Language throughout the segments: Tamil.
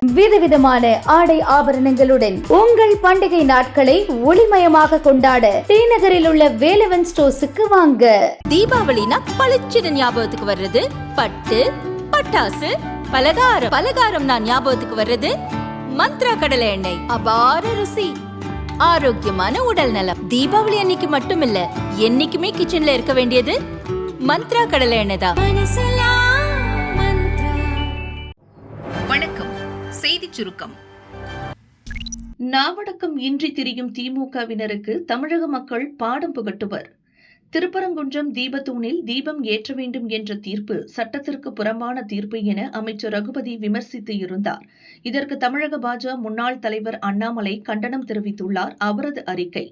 விதவிதமான ஆடை ஆபரணங்களுடன் உங்கள் பண்டிகை நாட்களை ஒளிமயமாக கொண்டாட டி நகரில் உள்ள வேலவன் ஸ்டோர்ஸுக்கு வாங்க. தீபாவளினா பளிச்சிட ஞாபகத்துக்கு வர்றது பட்டு, பட்டாசு, பலகாரம் நான் ஞாபகத்துக்கு வர்றது மந்த்ரா கடலை எண்ணெய். அபார ருசி, ஆரோக்கியமான உடல் நலம். தீபாவளி அன்னைக்கு மட்டும் இல்ல, என்னைக்குமே கிச்சன்ல இருக்க வேண்டியது மந்த்ரா கடலை எண்ணெய் தான். வணக்கம். செய்திச் சுருக்கம். நாவடக்கம் இன்றி திரியும் திமுகவினருக்கு தமிழக மக்கள் பாடம் புகட்டுவர். திருப்பரங்குன்றம் தீபத்தூணில் தீபம் ஏற்ற வேண்டும் என்ற தீர்ப்பு சட்டத்திற்கு புறம்பான தீர்ப்பு என அமைச்சர் ரகுபதி விமர்சித்து இருந்தார். இதற்கு தமிழக பாஜக முன்னாள் தலைவர் அண்ணாமலை கண்டனம் தெரிவித்துள்ளார். அவரது அறிக்கை: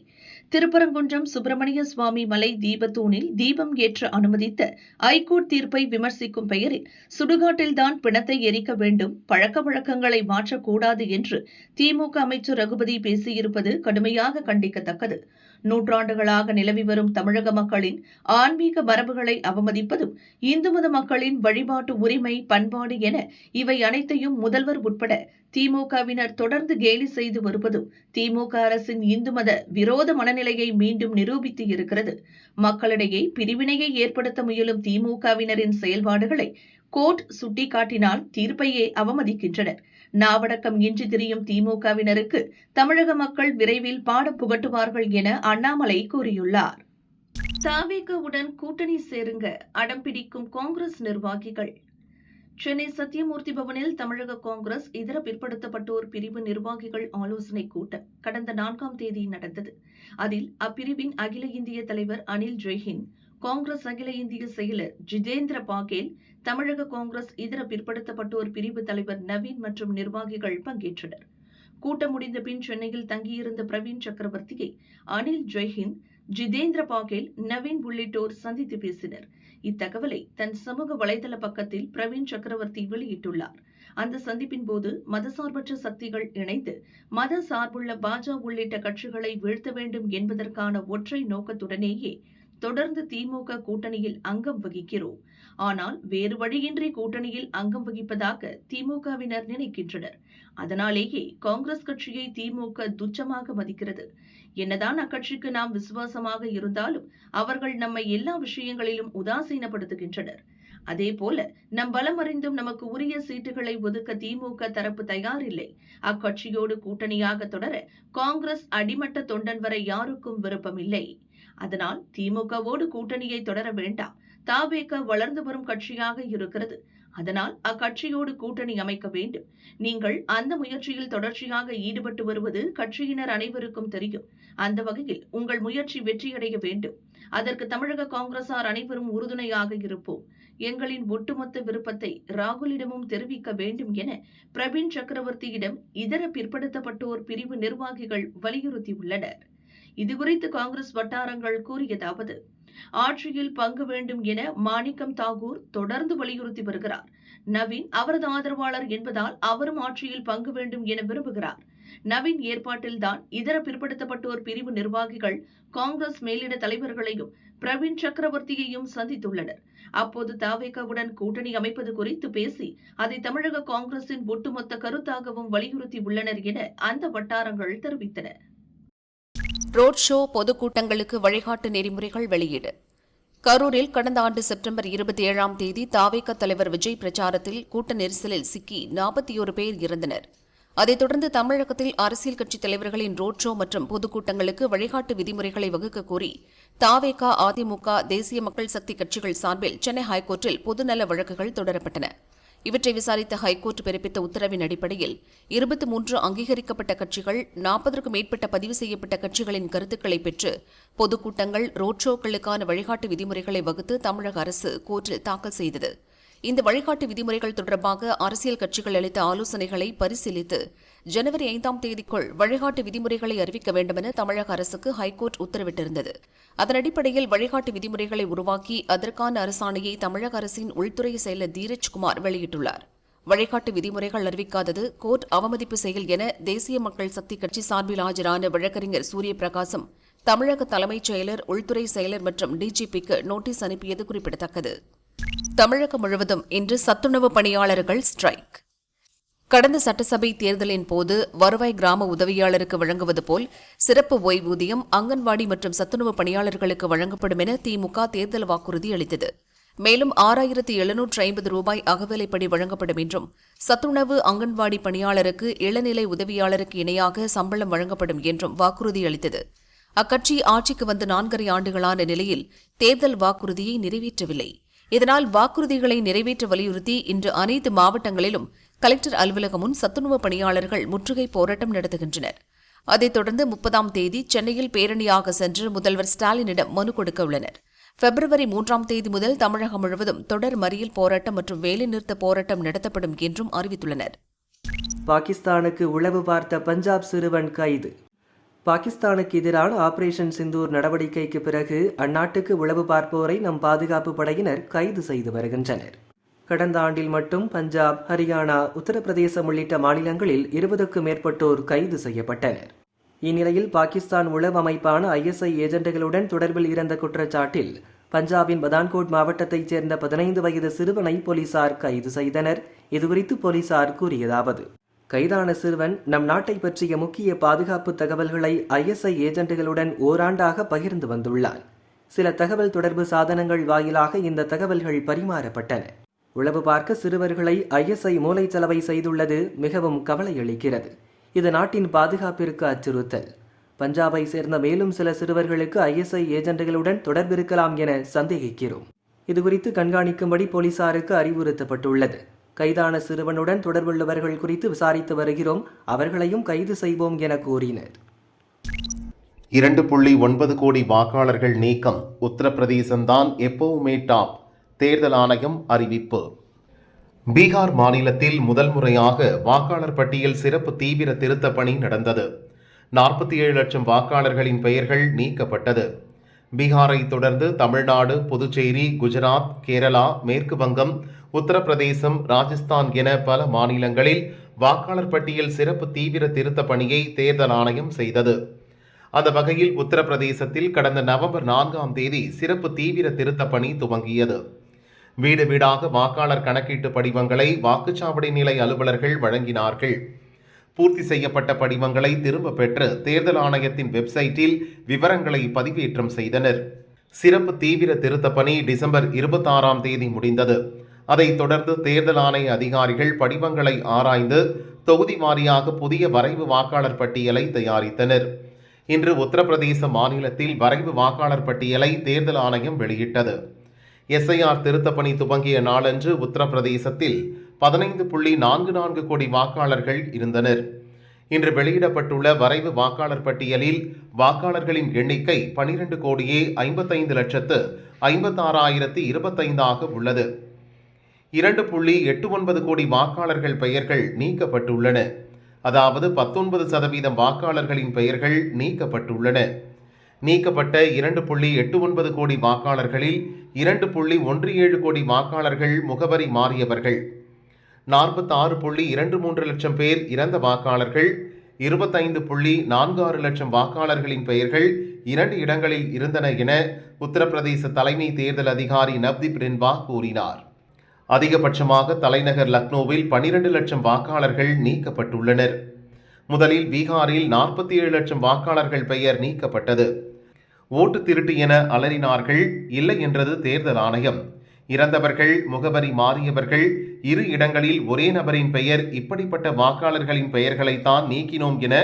திருப்பரங்குன்றம் சுப்பிரமணிய சுவாமி மலை தீபத்தூணில் தீபம் ஏற்ற அனுமதித்த ஐகோர்ட் தீர்ப்பை விமர்சிக்கும் பெயரில் சுடுகாட்டில்தான் பிணத்தை எரிக்க வேண்டும், பழக்க வழக்கங்களை மாற்றக்கூடாது என்று திமுக அமைச்சர் ரகுபதி பேசியிருப்பது கடுமையாக கண்டிக்கத்தக்கது. நூற்றாண்டுகளாக நிலவி வரும் தமிழக மக்களின் ஆன்மீக மரபுகளை அவமதிப்பதும், இந்து மத மக்களின் வழிபாட்டு உரிமை, பண்பாடு என இவை அனைத்தையும் முதல்வர் உட்பட திமுகவினர் தொடர்ந்து கேலி செய்து வருவதும் திமுக அரசின் இந்து மத விரோத மனநிலையை மீண்டும் நிரூபித்து இருக்கிறது. மக்களிடையே பிரிவினையை ஏற்படுத்த முயலும் திமுகவினரின் செயல்பாடுகளை கோர்ட் சுட்டிக்காட்டினால் தீர்ப்பையே அவமதிக்கின்றனர். நாவடக்கம் இன்றி திரியும் திமுகவினருக்கு தமிழக மக்கள் விரைவில் பாடம் புகட்டுவார்கள் என அண்ணாமலை கூறியுள்ளார். தவேகவுடன் கூட்டணி சேருங்க அடம்பிடிக்கும் காங்கிரஸ் நிர்வாகிகள். சென்னை சத்தியமூர்த்தி பவனில் தமிழக காங்கிரஸ் இதர பிற்படுத்தப்பட்டோர் பிரிவு நிர்வாகிகள் ஆலோசனை கூட்டம் கடந்த 4ஆம் தேதி நடந்தது. அதில் அப்பிரிவின் அகில இந்திய தலைவர் அனில் ஜெய்ஹிந்த், காங்கிரஸ் அகில இந்திய செயலர் ஜிதேந்திர பாகேல், தமிழக காங்கிரஸ் இதர பிற்படுத்தப்பட்டோர் பிரிவு தலைவர் நவீன் மற்றும் நிர்வாகிகள் பங்கேற்றனர். கூட்டம் முடிந்த பின் சென்னையில் தங்கியிருந்த பிரவீன் சக்கரவர்த்தியை அனில் ஜெய்ஹிந்த், ஜிதேந்திர பாகேல், நவீன் உள்ளிட்டோர் சந்தித்து பேசினர். இத்தகவலை தன் சமூக வலைதள பக்கத்தில் பிரவீன் சக்கரவர்த்தி வெளியிட்டுள்ளார். அந்த சந்திப்பின் போது மதசார்பற்ற சக்திகள் இணைந்து மத சார்புள்ள பாஜக உள்ளிட்ட கட்சிகளை வீழ்த்த வேண்டும் என்பதற்கான ஒற்றை நோக்கத்துடனேயே தொடர்ந்து திமுக கூட்டணியில் அங்கம் வகிக்கிறோம். ஆனால் வேறு வழியின்றி கூட்டணியில் அங்கம் வகிப்பதாக திமுகவினர் நினைக்கின்றனர். அதனாலேயே காங்கிரஸ் கட்சியை திமுக துச்சமாக மதிக்கிறது. என்னதான் அக்கட்சிக்கு நாம் விசுவாசமாக இருந்தாலும் அவர்கள் நம்மை எல்லா விஷயங்களிலும் உதாசீனப்படுத்துகின்றனர். அதேபோல நம் பலம் அறிந்தும் நமக்கு உரிய சீட்டுகளை ஒதுக்க திமுக தரப்பு தயாரில்லை. அக்கட்சியோடு கூட்டணியாக தொடர காங்கிரஸ் அடிமட்ட தொண்டன் வரை யாருக்கும் விருப்பமில்லை. அதனால் திமுகவோடு கூட்டணியை தொடர வேண்டாம். தவேக வளர்ந்து வரும் கட்சியாக இருக்கிறது. அதனால் அக்கட்சியோடு கூட்டணி அமைக்க வேண்டும். நீங்கள் அந்த முயற்சியில் தொடர்ச்சியாக ஈடுபட்டு வருவது கட்சியினர் அனைவருக்கும் தெரியும். அந்த வகையில் உங்கள் முயற்சி வெற்றியடைய வேண்டும். அதற்கு தமிழக காங்கிரசார் அனைவரும் உறுதுணையாக இருப்போம். எங்களின் ஒட்டுமொத்த விருப்பத்தை ராகுலிடமும் தெரிவிக்க வேண்டும் என பிரவீன் சக்கரவர்த்தியிடம் இதர பிற்படுத்தப்பட்டோர் பிரிவு நிர்வாகிகள் வலியுறுத்தியுள்ளனர். இதுகுறித்து காங்கிரஸ் வட்டாரங்கள் கூறியதாவது: ஆட்சியில் பங்கு வேண்டும் என மாணிக்கம் தாகூர் தொடர்ந்து வலியுறுத்தி வருகிறார். நவீன் அவரது ஆதரவாளர் என்பதால் அவரும் ஆட்சியில் பங்கு வேண்டும் என விரும்புகிறார். நவீன் ஏற்பாட்டில்தான் இதர பிற்படுத்தப்பட்டோர் பிரிவு நிர்வாகிகள் காங்கிரஸ் மேலிட தலைவர்களையும் பிரவீன் சக்கரவர்த்தியையும் சந்தித்துள்ளனர். அப்போது தவேகவுடன் கூட்டணி அமைப்பது குறித்து பேசி அதை தமிழக காங்கிரசின் ஒட்டுமொத்த கருத்தாகவும் வலியுறுத்தி உள்ளனர் என அந்த வட்டாரங்கள் தெரிவித்தன. ரோட் ஷோ பொதுக்கூட்டங்களுக்கு வழிகாட்டு நெறிமுறைகள் வெளியீடு. கரூரில் கடந்த ஆண்டு செப்டம்பர் 27ஆம் தேதி தவேக தலைவர் விஜய் பிரச்சாரத்தில் கூட்ட நெரிசலில் சிக்கி 41 பேர் இறந்தனர். அதைத் தொடர்ந்து தமிழகத்தில் அரசியல் கட்சித் தலைவர்களின் ரோட் ஷோ மற்றும் பொதுக்கூட்டங்களுக்கு வழிகாட்டு விதிமுறைகளை வகுக்க கோரி தவேக, அதிமுக, தேசிய மக்கள் சக்தி கட்சிகள் சார்பில் சென்னை ஹைகோர்ட்டில் பொதுநல வழக்குகள் தொடரப்பட்டன. இவற்றை விசாரித்த ஹைகோர்ட் பிறப்பித்த உத்தரவின் அடிப்படையில் 23 அங்கீகரிக்கப்பட்ட கட்சிகள் 40க்கும் மேற்பட்ட பதிவு செய்யப்பட்ட கட்சிகளின் கருத்துக்களை பெற்று பொதுக்கூட்டங்கள், ரோட் ஷோக்களுக்கான வழிகாட்டு விதிமுறைகளை வகுத்து தமிழக அரசு கோர்ட்டில் தாக்கல் செய்தது. இந்த வழிகாட்டு விதிமுறைகள் தொடர்பாக அரசியல் கட்சிகள் அளித்த ஆலோசனைகளை பரிசீலித்து ஜனவரி 5ஆம் தேதிக்குள் வழிகாட்டு விதிமுறைகளை அறிவிக்க வேண்டுமென தமிழக அரசுக்கு ஹைகோர்ட் உத்தரவிட்டிருந்தது. அதன் அடிப்படையில் வழிகாட்டு விதிமுறைகளை உருவாக்கி அதற்கான அரசாணையை தமிழக அரசின் உள்துறை செயலர் தீரஜ்குமார் வெளியிட்டுள்ளார். வழிகாட்டு விதிமுறைகள் அறிவிக்காதது கோர்ட் அவமதிப்பு செயல் என தேசிய மக்கள் சக்தி கட்சி சார்பில் ஆஜரான வழக்கறிஞர் சூரியபிரகாசம் தமிழக தலைமைச் செயலர், உள்துறை செயலர் மற்றும் டிஜிபிக்கு நோட்டீஸ் அனுப்பியது குறிப்பிடத்தக்கது. தமிழகம் முழுவதும் இன்று சத்துணவு பணியாளர்கள் ஸ்ட்ரைக். கடந்த சட்டசபை தேர்தலின் போது வருவாய் கிராம உதவியாளருக்கு வழங்குவது போல் சிறப்பு ஓய்வூதியம் அங்கன்வாடி மற்றும் சத்துணவு பணியாளர்களுக்கு வழங்கப்படும் என திமுக தேர்தல் வாக்குறுதி அளித்தது. மேலும் 6,750 ரூபாய் அகவிலைப்படி வழங்கப்படும் என்றும் சத்துணவு அங்கன்வாடி பணியாளருக்கு இளநிலை உதவியாளருக்கு இணையாக சம்பளம் வழங்கப்படும் என்றும் வாக்குறுதி அளித்தது. அக்கட்சி ஆட்சிக்கு வந்து 4.5 ஆண்டுகளான நிலையில் தேர்தல் வாக்குறுதியை நிறைவேற்றவில்லை. இதனால் வாக்குறுதிகளை நிறைவேற்ற வலியுறுத்தி இன்று அனைத்து மாவட்டங்களிலும் கலெக்டர் அலுவலகம் முன் சத்துணவு பணியாளர்கள் முற்றுகை போராட்டம் நடத்துகின்றனர். அதைத் தொடர்ந்து 30ஆம் தேதி சென்னையில் பேரணியாக சென்று முதல்வர் ஸ்டாலினிடம் மனு கொடுக்க உள்ளனர். பிப்ரவரி 3ஆம் தேதி முதல் தமிழகம் முழுவதும் தொடர் மறியல் போராட்டம் மற்றும் வேலைநிறுத்த போராட்டம் நடத்தப்படும் என்றும் அறிவித்துள்ளனர். பாகிஸ்தானுக்கு உளவு பார்த்த பஞ்சாப் சிறுவன் கைது. பாகிஸ்தானுக்கு எதிரான ஆபரேஷன் சிந்தூர் நடவடிக்கைக்கு பிறகு அந்நாட்டுக்கு உளவு பார்ப்போரை நம் பாதுகாப்பு படையினர் கைது செய்து வருகின்றனர். கடந்த ஆண்டில் மட்டும் பஞ்சாப், ஹரியானா, உத்தரப்பிரதேசம் உள்ளிட்ட மாநிலங்களில் 20க்கும் மேற்பட்டோர் கைது செய்யப்பட்டனர். இந்நிலையில் பாகிஸ்தான் உளவு அமைப்பான ISI ஏஜென்ட்டுகளுடன் தொடர்பில் இருந்த குற்றச்சாட்டில் பஞ்சாபின் பதான்கோட் மாவட்டத்தைச் சேர்ந்த 15 வயது சிறுவனை போலீசார் கைது செய்தனர். இதுகுறித்து போலீசார் கூறியதாவது: கைதான சிறுவன் நம் நாட்டை பற்றிய முக்கிய பாதுகாப்பு தகவல்களை ISI ஏஜென்ட்டுகளுடன் ஓராண்டாக பகிர்ந்து வந்துள்ளான். சில தகவல் தொடர்பு சாதனங்கள் வாயிலாக இந்த தகவல்கள் பரிமாறப்பட்டன. உளவு பார்க்க சிறுவர்களை ISI மூளைச்சலவை செய்துள்ளது மிகவும் கவலையளிக்கிறது. இது நாட்டின் பாதுகாப்பிற்கு அச்சுறுத்தல். பஞ்சாபை சேர்ந்த மேலும் சில சிறுவர்களுக்கு ISI ஏஜென்ட்டுகளுடன் தொடர்பிருக்கலாம் என சந்தேகிக்கிறோம். இதுகுறித்து கண்காணிக்கும்படி போலீசாருக்கு அறிவுறுத்தப்பட்டுள்ளது. கைதான சிறுவனுடன் தொடர்புள்ளவர்கள் குறித்து விசாரித்து வருகிறோம். அவர்களையும் கைது செய்வோம் என கூறினர். 2.9 கோடி வாக்காளர்கள் நீக்கம். உத்தரப்பிரதேசம்தான் எப்பவுமே டாப். தேர்தல் ஆணையம் அறிவிப்பு. பீகார் மாநிலத்தில் முதல் முறையாக வாக்காளர் பட்டியல் சிறப்பு தீவிர திருத்த பணி நடந்தது. 47 லட்சம் வாக்காளர்களின் பெயர்கள் நீக்கப்பட்டது. பீகாரை தொடர்ந்து தமிழ்நாடு, புதுச்சேரி, குஜராத், கேரளா, மேற்கு வங்கம், உத்தரப்பிரதேசம், ராஜஸ்தான் என பல மாநிலங்களில் வாக்காளர் பட்டியல் சிறப்பு தீவிர திருத்த பணியை தேர்தல் ஆணையம் செய்தது. அந்த வகையில் உத்தரப்பிரதேசத்தில் கடந்த நவம்பர் 4ஆம் தேதி சிறப்பு தீவிர திருத்த பணி துவங்கியது. வீடு வீடாக வாக்காளர் கணக்கீட்டு படிவங்களை வாக்குச்சாவடி நிலை அலுவலர்கள் வழங்கினார்கள். பூர்த்தி செய்யப்பட்ட படிவங்களை திரும்ப பெற்று தேர்தல் ஆணையத்தின் வெப்சைட்டில் விவரங்களை பதிவேற்றம் செய்தனர். சிறப்பு தீவிர திருத்த பணி டிசம்பர் 26ஆம் தேதி முடிந்தது. அதைத் தொடர்ந்து தேர்தல் ஆணைய அதிகாரிகள் படிவங்களை ஆராய்ந்து தொகுதி வாரியாக புதிய வரைவு வாக்காளர் பட்டியலை தயாரித்தனர். இன்று உத்தரப்பிரதேச மாநிலத்தில் வரைவு வாக்காளர் பட்டியலை தேர்தல் ஆணையம் வெளியிட்டது. SIR திருத்த பணி துவங்கிய நாளன்று உத்தரப்பிரதேசத்தில் 15.44 கோடி வாக்காளர்கள் இருந்தனர். இன்று வெளியிடப்பட்டுள்ள வரைவு வாக்காளர் பட்டியலில் வாக்காளர்களின் எண்ணிக்கை 12,52,56,025 உள்ளது. 2.89 கோடி வாக்காளர்கள் பெயர்கள் நீக்கப்பட்டுள்ளன. அதாவது 19% வாக்காளர்களின் பெயர்கள் நீக்கப்பட்டுள்ளன. நீக்கப்பட்ட 2.89 கோடி வாக்காளர்களில் 2.17 கோடி வாக்காளர்கள் முகவரி மாறியவர்கள். 46.23 லட்சம் பேர் இறந்த வாக்காளர்கள். 25.46 லட்சம் வாக்காளர்களின் பெயர்கள் 2 இடங்களில் இருந்தன என உத்தரப்பிரதேச தலைமை தேர்தல் அதிகாரி நவ்தீப் ரின்வா கூறினார். அதிகபட்சமாக தலைநகர் லக்னோவில் 12 லட்சம் வாக்காளர்கள் நீக்கப்பட்டுள்ளனர். முதலில் பீகாரில் 47 லட்சம் வாக்காளர்கள் பெயர் நீக்கப்பட்டது. ஓட்டு திருட்டு என அலறினார்கள். இல்லை என்றது தேர்தல் ஆணையம். இறந்தவர்கள், முகவரி மாறியவர்கள், 2 இடங்களில் ஒரே நபரின் பெயர், இப்படிப்பட்ட வாக்காளர்களின் பெயர்களைத்தான் நீக்கினோம் என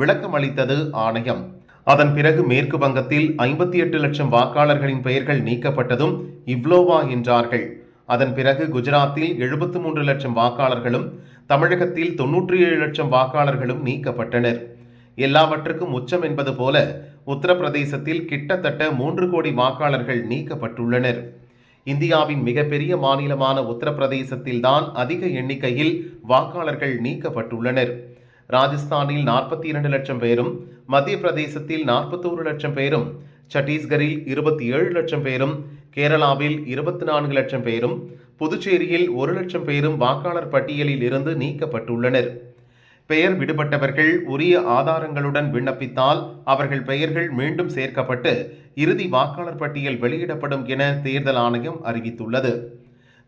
விளக்கம் அளித்தது ஆணையம். அதன் பிறகு மேற்கு வங்கத்தில் 58 லட்சம் வாக்காளர்களின் பெயர்கள் நீக்கப்பட்டதும் இவ்ளோவா என்றார்கள். அதன் பிறகு குஜராத்தில் 73 லட்சம் வாக்காளர்களும், தமிழகத்தில் 97 லட்சம் வாக்காளர்களும் நீக்கப்பட்டனர். எல்லாவற்றுக்கும் உச்சம் என்பது போல உத்தரப்பிரதேசத்தில் கிட்டத்தட்ட 3 கோடி வாக்காளர்கள் நீக்கப்பட்டுள்ளனர். இந்தியாவின் மிகப்பெரிய மாநிலமான உத்தரப்பிரதேசத்தில்தான் அதிக எண்ணிக்கையில் வாக்காளர்கள் நீக்கப்பட்டுள்ளனர். ராஜஸ்தானில் 42 லட்சம் பேரும், மத்திய பிரதேசத்தில் 41 லட்சம் பேரும், சத்தீஸ்கரில் 27 லட்சம் பேரும், கேரளாவில் 24 லட்சம் பேரும், புதுச்சேரியில் 1 லட்சம் பேரும் வாக்காளர் பட்டியலில் இருந்து நீக்கப்பட்டுள்ளனர். பெயர் விடுபட்டவர்கள் உரிய ஆதாரங்களுடன் விண்ணப்பித்தால் அவர்கள் பெயர்கள் மீண்டும் சேர்க்கப்பட்டு இறுதி வாக்காளர் பட்டியல் வெளியிடப்படும் என தேர்தல் ஆணையம் அறிவித்துள்ளது.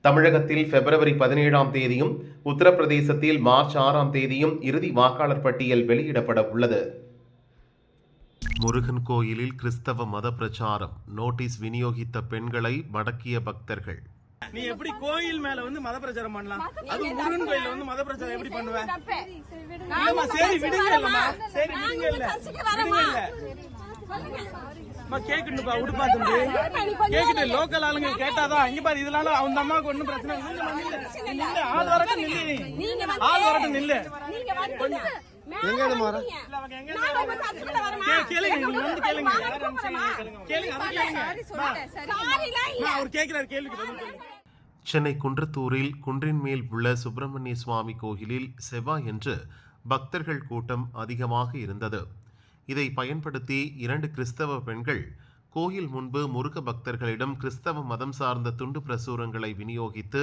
தமிழகத்தில் பிப்ரவரி 17ஆம் தேதியும் உத்தரப்பிரதேசத்தில் மார்ச் 6ஆம் தேதியும் இறுதி வாக்காளர் பட்டியல் வெளியிடப்பட உள்ளது. முருகன் கோயிலில் கிறிஸ்தவ மத பிரச்சாரம், நோட்டீஸ் விநியோகித்த பெண்களை மடக்கிய பக்தர்கள். நீ எப்படி கோயில் மேல மத பிரச்சாரம் பண்ணலாம்? அது முருகன் கோயில்ல மத பிரச்சாரம் எப்படி பண்ணுவ? இல்லம்மா சரி விடுங்க, இல்லம்மா சரி விடுங்க, இல்ல கேக்குப்பா உடுப்பா தம்பி கேக்குட்டு லோக்கல் ஆளுங்க கேட்டாதான் இங்க பாரு. இதனால அந்த அம்மாவுக்கு ஒண்ணும் பிரச்சனை இல்ல. ஆள் வரட்டும் நில்லு, ஆள் வரட்டும் நில்லு. சென்னை குன்றத்தூரில் குன்றின் மேல் உள்ள சுப்பிரமணிய சுவாமி கோயிலில் செவ்வாயன்று பக்தர்கள் கூட்டம் அதிகமாக இருந்தது. இதை பயன்படுத்தி 2 கிறிஸ்தவ பெண்கள் கோயில் முன்பு முருக பக்தர்களிடம் கிறிஸ்தவ மதம் சார்ந்த துண்டு பிரசுரங்களை விநியோகித்து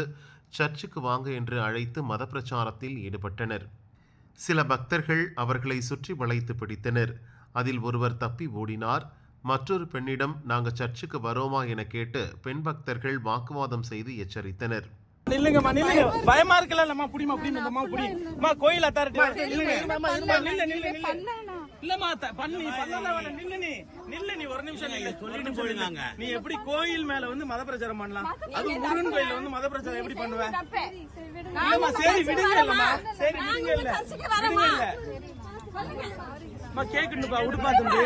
சர்ச்சுக்கு வாங்க என்று அழைத்து மத பிரச்சாரத்தில் ஈடுபட்டனர். சில பக்தர்கள் அவர்களை சுற்றி வளைத்து பிடித்தனர். அதில் ஒருவர் தப்பி ஓடினார். மற்றொரு பெண்ணிடம் நாங்கள் சர்ச்சுக்கு வரோமா என கேட்டு பெண் பக்தர்கள் வாக்குவாதம் செய்து எச்சரித்தனர். நில்லுங்கம்மா நில்லுங்க, பயமா இருக்கலாம்மா, புடிமா புடிமா புடிமா கோயில் அத்தாரிட்டி இல்லம்மா பண்ணி நில்லு நீ ஒரு நிமிஷம் சொல்லிட்டு போயிருந்தாங்க. நீ எப்படி கோயில் மேல மத பிரச்சாரம் பண்ணலாம்? அது முருகன் கோயில்ல மத பிரச்சாரம் எப்படி பண்ணுவ? இல்லம்மா சரி விடுங்க, இல்லம்மா சரி விடுங்க, இல்ல கேக்குப்பா உடுப்பா தம்பி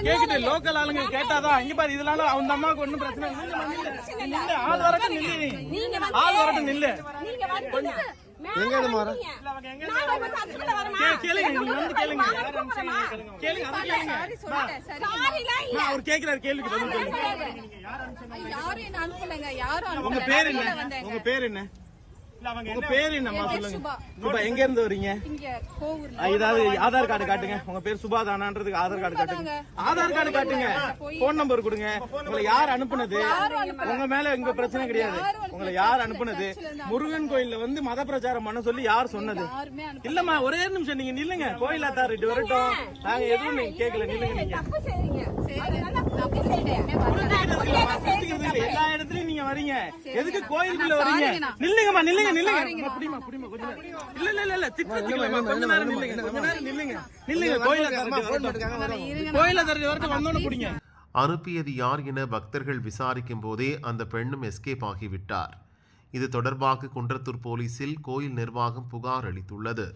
கேக்குட்டு லோக்கல் ஆளுங்க கேட்டாதான் இங்க பாரு. இதனால அந்த அம்மாவுக்கு ஒண்ணும் பிரச்சனை இல்ல. ஆள் வரட்டும் நில்லு, ஆள் வரட்டும் நில்லு. அவர் கேக்குறாரு கேள்விக்கு பதில் சொல்லுங்க. உங்க பேர் என்ன? உங்க பேர் என்ன? உங்க பேர் என்னம்மா சொல்லுங்க. சுபா எங்க இருந்து வரீங்க? ஏதாவது ஆதார் கார்டு காட்டுங்க. உங்க பேர் சுபா தானான்றதுக்கு ஆதார் கார்டு காட்டுங்க. ஆதார் கார்டு காட்டுங்க, போன் நம்பர் கொடுங்க. உங்களை யார் அனுப்புனது? உங்க மேல எங்க பிரச்சனை கிடையாது. உங்களை யார் அனுப்புனது? முருகன் கோயில்ல மத பிரச்சாரம் பண்ண சொல்லி யார் சொன்னது? இல்லம்மா ஒரே நிமிஷம் நீங்க நில்லுங்க. கோயில் அத்தாரிட்டி வரட்டும், நாங்க எதுவும் நீங்க கேட்கல. நில்லுங்க, நீங்க எல்லா இடத்துலயும் நீங்க வரீங்க, எதுக்கு கோயிலுக்குள்ள வரீங்க? நில்லுங்கம்மா நில்லுங்க நில்லுங்க புடிமா புடிமா கொஞ்சம் இல்ல கொஞ்ச நேரம் நில்லுங்க, கொஞ்ச நேரம் நில்லுங்க. கோயில் அத்தாரிட்டி வரட்டும், வந்தோன்னு புடிங்க. அனுப்பியது யார் என பக்தர்கள் விசாரிக்கும் போதே அந்த பெண்ணும் எஸ்கேப் ஆகிவிட்டார். இது தொடர்பாக குன்றத்தூர் போலீசில் கோயில் நிர்வாகம் புகார் அளித்துள்ளது.